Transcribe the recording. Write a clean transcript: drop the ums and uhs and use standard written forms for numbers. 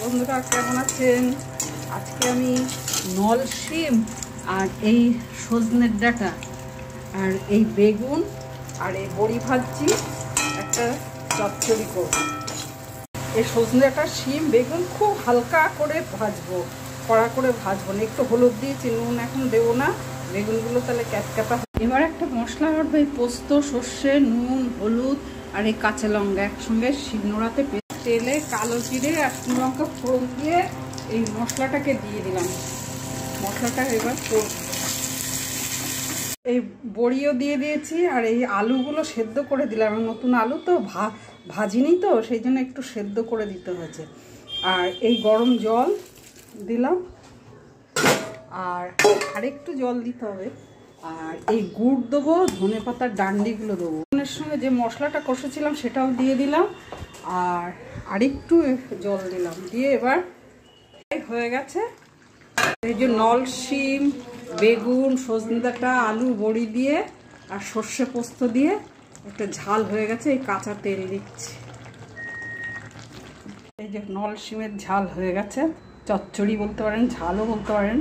বন্ধুরা কেমন আছেন? আজকে আমি নল শিম আর এই সজনের ডাঁটা আর এই বেগুন আর এই বড়ি ভাজছি, একটা চচ্চড়ি করব। এই সজনে ডাঁটা শিম বেগুন খুব হালকা করে ভাজবো, কড়া করে ভাজবো না। একটু হলুদ দিয়েছি, নুন এখন দেবো না, বেগুনগুলো তাহলে ক্যাপক্যাপা। এবার একটা মশলা করবো, এই পোস্ত, সর্ষে, নুন, হলুদ আর এই কাঁচা লঙ্কা একসঙ্গে শিলনোড়াতে তেলে কালো জিরে আর শুকনো লঙ্কা ফোড়ন দিয়ে এই মশলাটাকে দিয়ে দিলাম। মশলাটা এবার এই বড়িও দিয়ে দিয়েছি আর এই আলুগুলো সেদ্ধ করে দিলাম। নতুন আলু তো ভাজিনি তো, সেই জন্য একটু সেদ্ধ করে দিতে হয়েছে। আর এই গরম জল দিলাম আর আরেকটু জল দিতে হবে। আর এই গুড় দেবো, ধনে পাতার ডান্ডিগুলো দেবো। এর সঙ্গে যে মশলাটা কষেছিলাম সেটাও দিয়ে দিলাম আর আরেকটু জল দিলাম, দিয়ে এবার হয়ে গেছে। এই যে নল শিম, বেগুন, সজনে ডাঁটা, আলু, বড়ি দিয়ে আর সর্ষে পোস্ত দিয়ে একটা ঝাল হয়ে গেছে। এই কাঁচা তেল দিচ্ছি। এই যে নল শিমের ঝাল হয়ে গেছে, চচ্চড়ি বলতে পারেন, ঝালও বলতে পারেন।